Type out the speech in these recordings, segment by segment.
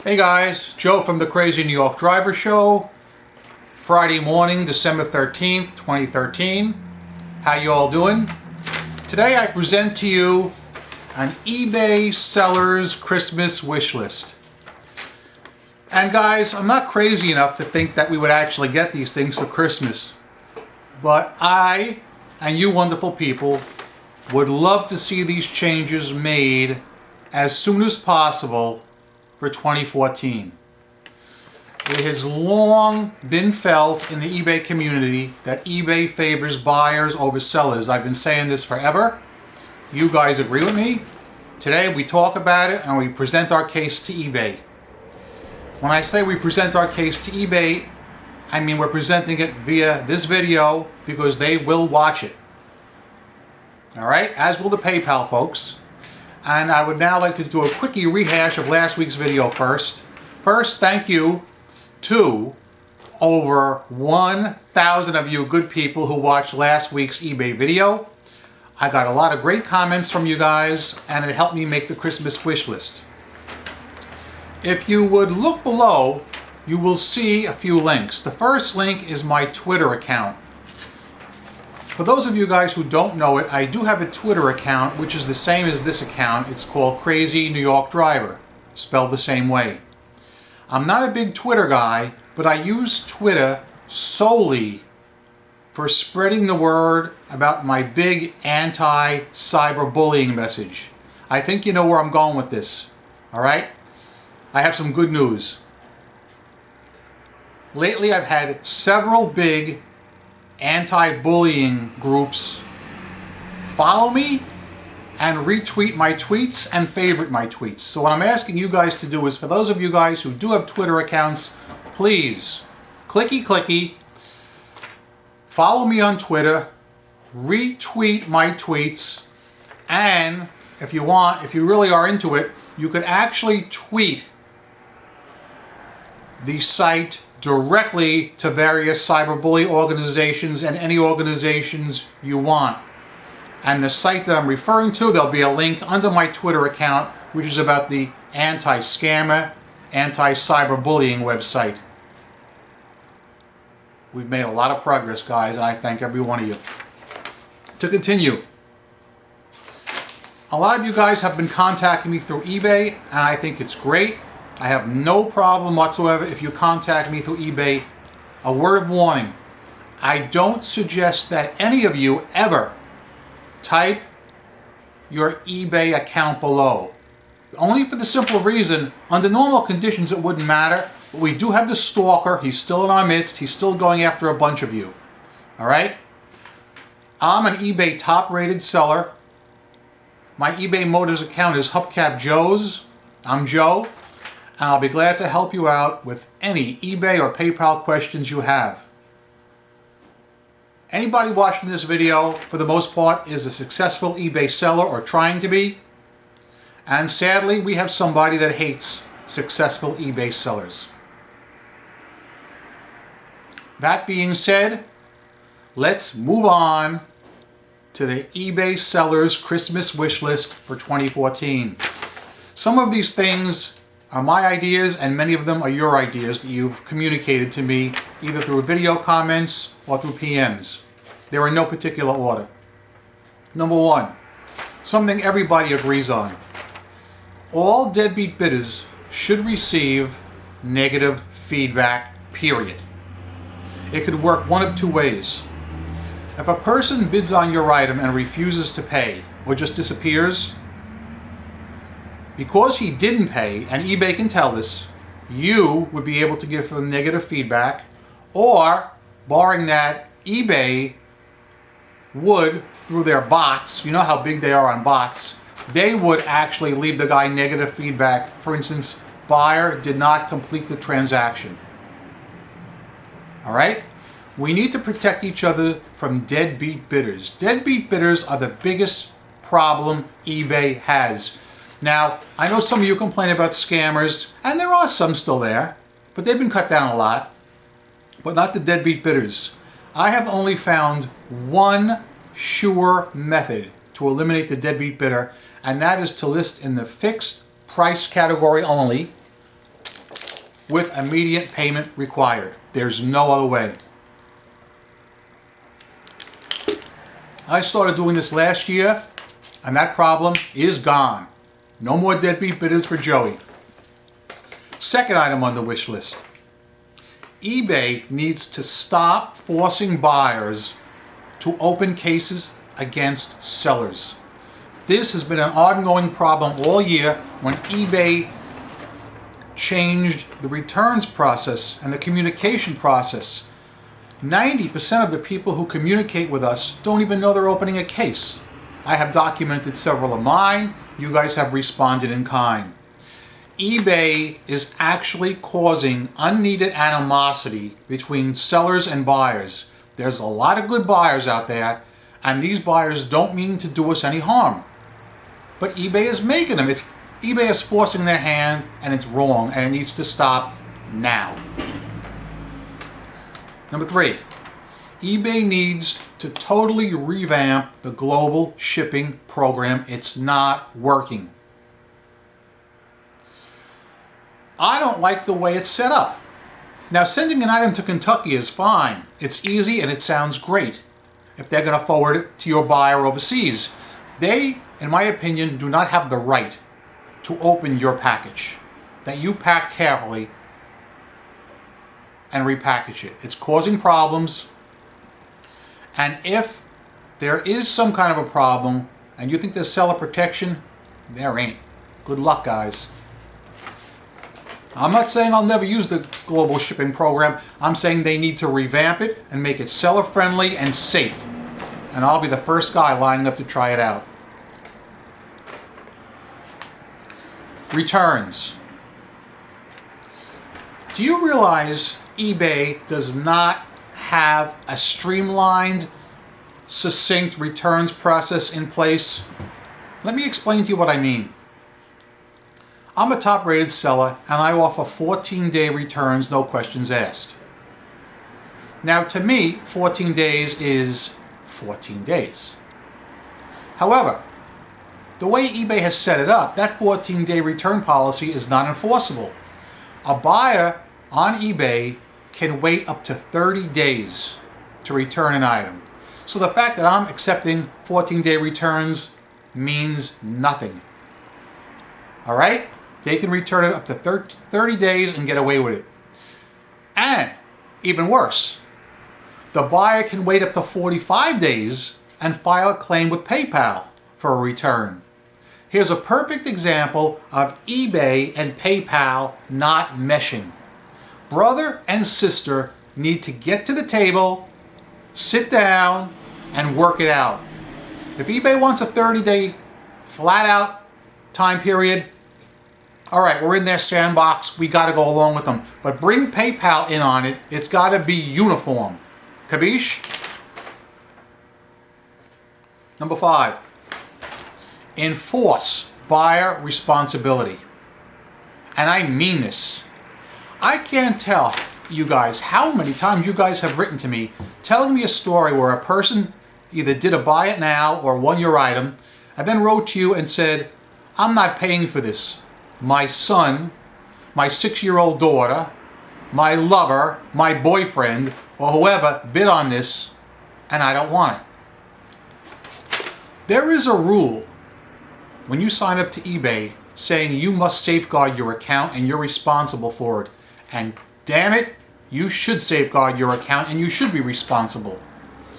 Hey guys, Joe from the Crazy New York Driver Show. Friday morning, December 13th, 2013. How you all doing? Today I present to you an eBay seller's Christmas wish list. And guys, I'm not crazy enough to think that we would actually get these things for Christmas. But I, and you wonderful people, would love to see these changes made as soon as possible for 2014. It has long been felt in the eBay community that eBay favors buyers over sellers. I've been saying this forever. You guys agree with me? Today we talk about it and we present our case to eBay. When I say we present our case to eBay, I mean we're presenting it via this video because they will watch it. Alright, as will the PayPal folks. And I would now like to do a quickie rehash of last week's video first. First, thank you to over 1,000 of you good people who watched last week's eBay video. I got a lot of great comments from you guys, and it helped me make the Christmas wish list. If you would look below, you will see a few links. The first link is my Twitter account. For those of you guys who don't know it, I do have a Twitter account which is the same as this account. It's called Crazy New York Driver, spelled the same way. I'm not a big Twitter guy, but I use Twitter solely for spreading the word about my big anti-cyberbullying message. I think you know where I'm going with this, all right? I have some good news. Lately I've had several big anti-bullying groups follow me and retweet my tweets and favorite my tweets. So what I'm asking you guys to do is, for those of you guys who do have Twitter accounts, please clicky follow me on Twitter, retweet my tweets, and if you want, if you really are into it, you could actually tweet the site directly to various cyberbully organizations and any organizations you want. And the site that I'm referring to, there'll be a link under my Twitter account, which is about the anti-scammer, anti-cyberbullying website. We've made a lot of progress, guys, and I thank every one of you. To continue, a lot of you guys have been contacting me through eBay, and I think it's great. I have no problem whatsoever if you contact me through eBay. A word of warning, I don't suggest that any of you ever type your eBay account below. Only for the simple reason, under normal conditions it wouldn't matter, but we do have the stalker. He's still in our midst. He's still going after a bunch of you. Alright? I'm an eBay top-rated seller. My eBay Motors account is Hubcap Joe's. I'm Joe. And I'll be glad to help you out with any eBay or PayPal questions you have. Anybody watching this video, for the most part, is a successful eBay seller or trying to be. And sadly, we have somebody that hates successful eBay sellers. That being said, let's move on to the eBay seller's Christmas wish list for 2014. Some of these things are my ideas, and many of them are your ideas that you've communicated to me either through video comments or through PMs. They're in no particular order. Number one, something everybody agrees on. All deadbeat bidders should receive negative feedback, period. It could work one of two ways. If a person bids on your item and refuses to pay or just disappears, because he didn't pay, and eBay can tell this, you would be able to give him negative feedback, or, barring that, eBay would, through their bots, you know how big they are on bots, they would actually leave the guy negative feedback. For instance, buyer did not complete the transaction. Alright? We need to protect each other from deadbeat bidders. Deadbeat bidders are the biggest problem eBay has. Now, I know some of you complain about scammers, and there are some still there, but they've been cut down a lot, but not the deadbeat bidders. I have only found one sure method to eliminate the deadbeat bidder, and that is to list in the fixed price category only, with immediate payment required. There's no other way. I started doing this last year, and that problem is gone. No more deadbeat bidders for Joey. Second item on the wish list. eBay needs to stop forcing buyers to open cases against sellers. This has been an ongoing problem all year when eBay changed the returns process and the communication process. 90% of the people who communicate with us don't even know they're opening a case. I have documented several of mine. You guys have responded in kind. eBay is actually causing unneeded animosity between sellers and buyers. There's a lot of good buyers out there, and these buyers don't mean to do us any harm. But eBay is making them. eBay is forcing their hand, and it's wrong, and it needs to stop now. Number 3, eBay needs to totally revamp the global shipping program. It's not working. I don't like the way it's set up. Now, sending an item to Kentucky is fine. It's easy and it sounds great if they're going to forward it to your buyer overseas. They, in my opinion, do not have the right to open your package that you pack carefully and repackage it. It's causing problems. And if there is some kind of a problem and you think there's seller protection, there ain't. Good luck, guys. I'm not saying I'll never use the global shipping program. I'm saying they need to revamp it and make it seller friendly and safe. And I'll be the first guy lining up to try it out. Returns. Do you realize eBay does not have a streamlined, succinct returns process in place? Let me explain to you what I mean. I'm a top-rated seller, and I offer 14-day returns, no questions asked. Now, to me, 14 days is 14 days. However, the way eBay has set it up, that 14-day return policy is not enforceable. A buyer on eBay can wait up to 30 days to return an item. So the fact that I'm accepting 14-day returns means nothing. All right? They can return it up to 30 days and get away with it. And even worse, the buyer can wait up to 45 days and file a claim with PayPal for a return. Here's a perfect example of eBay and PayPal not meshing. Brother and sister need to get to the table, sit down, and work it out. If eBay wants a 30-day flat-out time period, all right, we're in their sandbox. We got to go along with them. But bring PayPal in on it. It's got to be uniform. Capiche? Number 5. Enforce buyer responsibility. And I mean this. I can't tell you guys how many times you guys have written to me telling me a story where a person either did a buy it now or won your item and then wrote to you and said, I'm not paying for this. My son, my 6-year-old daughter, my lover, my boyfriend, or whoever bid on this, and I don't want it. There is a rule when you sign up to eBay saying you must safeguard your account and you're responsible for it. And damn it, you should safeguard your account and you should be responsible.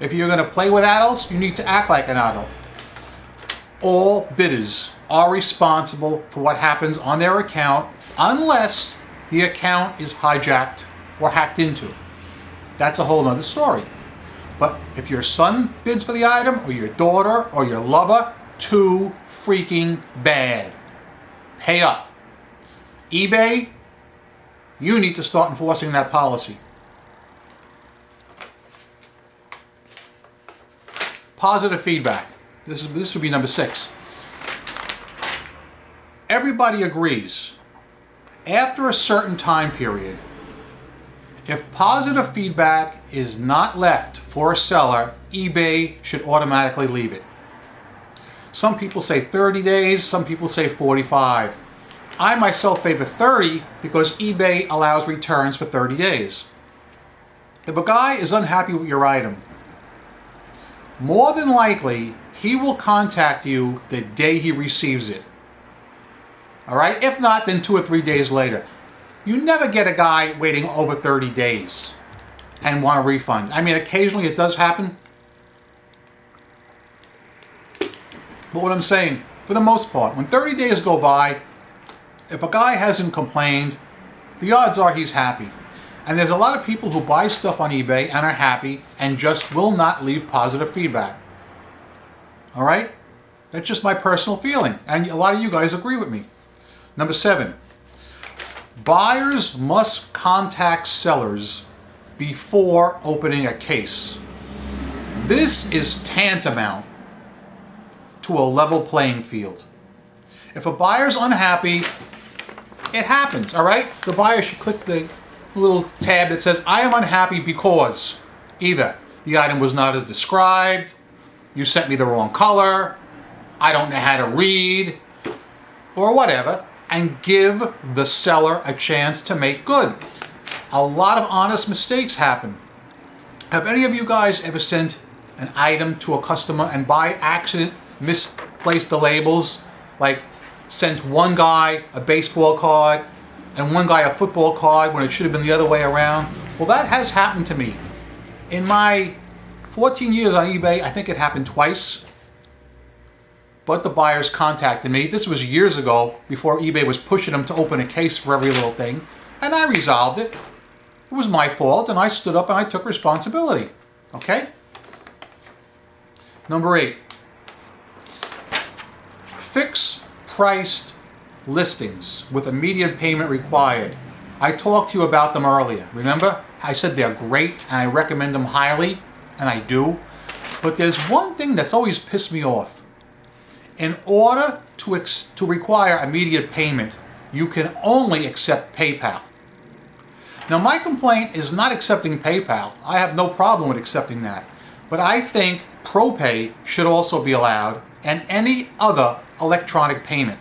If you're going to play with adults, you need to act like an adult. All bidders are responsible for what happens on their account unless the account is hijacked or hacked into. That's a whole nother story. But if your son bids for the item or your daughter or your lover, too freaking bad. Pay up. eBay, you need to start enforcing that policy. Positive feedback. This would be number 6. Everybody agrees, after a certain time period, if positive feedback is not left for a seller, eBay should automatically leave it. Some people say 30 days, some people say 45. I myself favor 30 because eBay allows returns for 30 days. If a guy is unhappy with your item, more than likely, he will contact you the day he receives it. All right? If not, then 2 or 3 days later. You never get a guy waiting over 30 days and want a refund. I mean, occasionally it does happen. But what I'm saying, for the most part, when 30 days go by, if a guy hasn't complained, the odds are he's happy. And there's a lot of people who buy stuff on eBay and are happy and just will not leave positive feedback. All right? That's just my personal feeling. And a lot of you guys agree with me. Number 7, buyers must contact sellers before opening a case. This is tantamount to a level playing field. If a buyer's unhappy, it happens, all right? The buyer should click the little tab that says, I am unhappy because either the item was not as described, you sent me the wrong color, I don't know how to read, or whatever, and give the seller a chance to make good. A lot of honest mistakes happen. Have any of you guys ever sent an item to a customer and by accident misplaced the labels? Like sent one guy a baseball card and one guy a football card when it should have been the other way around? Well, that has happened to me. In my 14 years on eBay, I think it happened twice. But the buyers contacted me. This was years ago, before eBay was pushing them to open a case for every little thing. And I resolved it. It was my fault, and I stood up and I took responsibility. Okay? Number 8. Fix priced listings with immediate payment required. I talked to you about them earlier. Remember? I said they're great and I recommend them highly, and I do. But there's one thing that's always pissed me off. In order to require immediate payment, you can only accept PayPal. Now, my complaint is not accepting PayPal. I have no problem with accepting that. But I think ProPay should also be allowed, and any other electronic payment,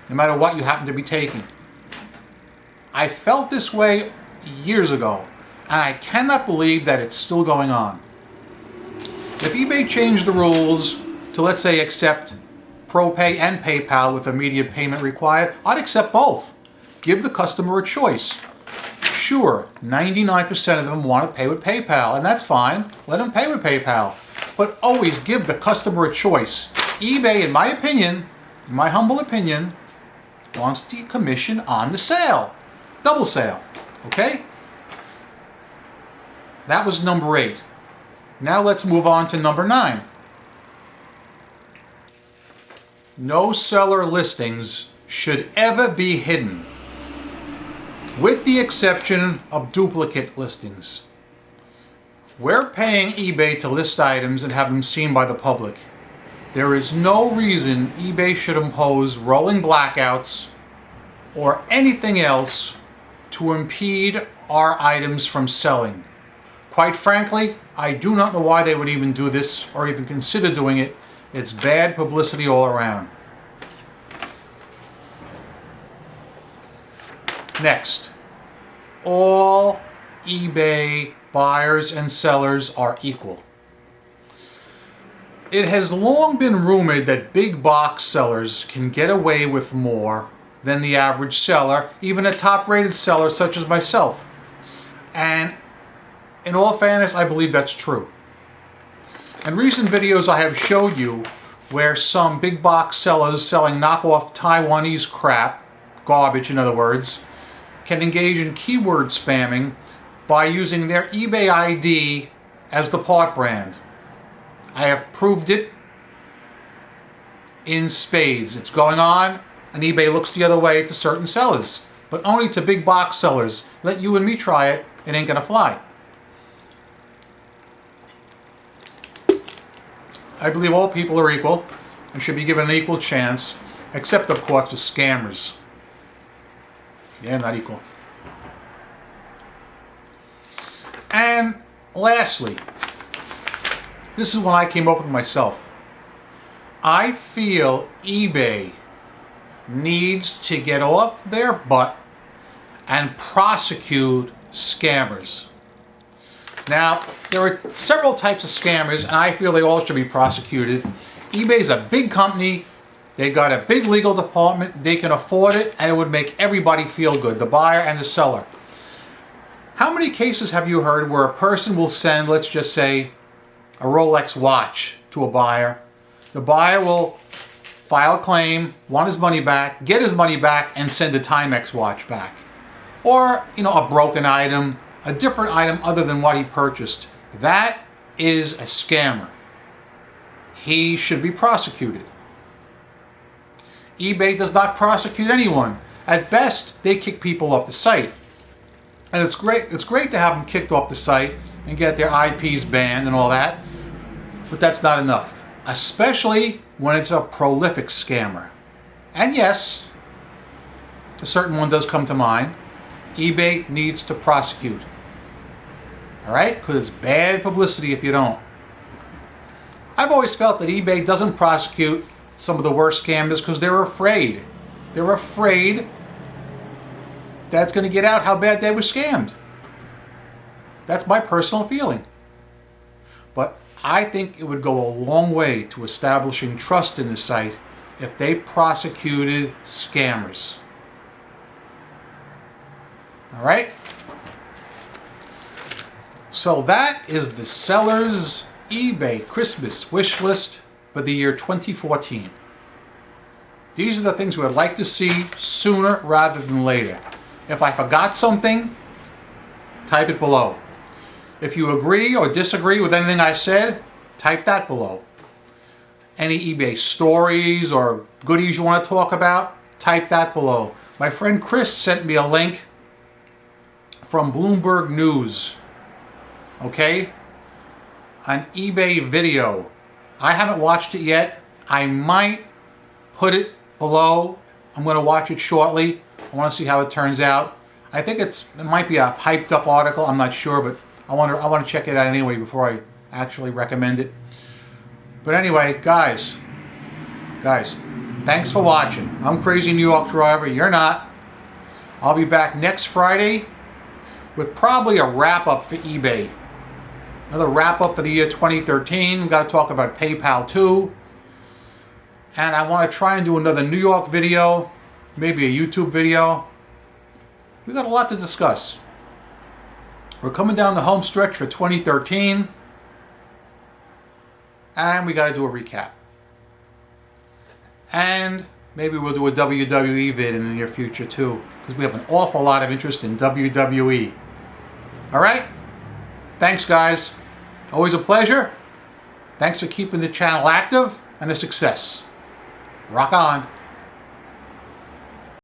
no matter what you happen to be taking. I felt this way years ago, and I cannot believe that it's still going on. If eBay changed the rules to, let's say, accept ProPay and PayPal with immediate payment required, I'd accept both. Give the customer a choice. Sure, 99% of them want to pay with PayPal, and that's fine. Let them pay with PayPal. But always give the customer a choice. eBay, in my opinion, in my humble opinion, wants the commission on the sale. Double sale. Okay? That was number 8. Now let's move on to number 9. No seller listings should ever be hidden, with the exception of duplicate listings. We're paying eBay to list items and have them seen by the public. There is no reason eBay should impose rolling blackouts or anything else to impede our items from selling. Quite frankly, I do not know why they would even do this or even consider doing it. It's bad publicity all around. Next, all eBay buyers and sellers are equal. It has long been rumored that big box sellers can get away with more than the average seller, even a top-rated seller such as myself. And in all fairness, I believe that's true. In recent videos, I have showed you where some big box sellers selling knockoff Taiwanese crap, garbage in other words, can engage in keyword spamming by using their eBay ID as the part brand. I have proved it in spades. It's going on, and eBay looks the other way to certain sellers, but only to big box sellers. Let you and me try it, it ain't gonna fly. I believe all people are equal and should be given an equal chance, except of course for scammers. They're not equal. And lastly, this is when I came up with myself. I feel eBay needs to get off their butt and prosecute scammers. Now, there are several types of scammers, and I feel they all should be prosecuted. eBay is a big company. They got a big legal department. They can afford it, and it would make everybody feel good, the buyer and the seller. How many cases have you heard where a person will send, let's just say, a Rolex watch to a buyer? The buyer will file a claim, want his money back, get his money back, and send a Timex watch back. Or, a broken item, a different item other than what he purchased. That is a scammer. He should be prosecuted. eBay does not prosecute anyone. At best, they kick people off the site. And it's great to have them kicked off the site and get their IPs banned and all that. But that's not enough. Especially when it's a prolific scammer. And yes, a certain one does come to mind. eBay needs to prosecute. Alright? Because it's bad publicity if you don't. I've always felt that eBay doesn't prosecute some of the worst scammers because they're afraid. They're afraid that it's going to get out how bad they were scammed. That's my personal feeling. But I think it would go a long way to establishing trust in the site if they prosecuted scammers. Alright? So that is the seller's eBay Christmas wish list for the year 2014. These are the things we would like to see sooner rather than later. If I forgot something, type it below. If you agree or disagree with anything I said, type that below. Any eBay stories or goodies you want to talk about, type that below. My friend Chris sent me a link from Bloomberg News. Okay? An eBay video. I haven't watched it yet. I might put it below. I'm going to watch it shortly. I want to see how it turns out. I think it might be a hyped up article. I'm not sure, but I want to check it out anyway before I actually recommend it. But anyway, guys, thanks for watching. I'm Crazy New York Driver. You're not. I'll be back next Friday with probably a wrap-up for eBay. Another wrap-up for the year 2013. We've got to talk about PayPal too. And I want to try and do another New York video, maybe a YouTube video. We've got a lot to discuss. We're coming down the home stretch for 2013. And we got to do a recap. And maybe we'll do a WWE vid in the near future too, because we have an awful lot of interest in WWE. Alright? Thanks, guys. Always a pleasure. Thanks for keeping the channel active and a success. Rock on.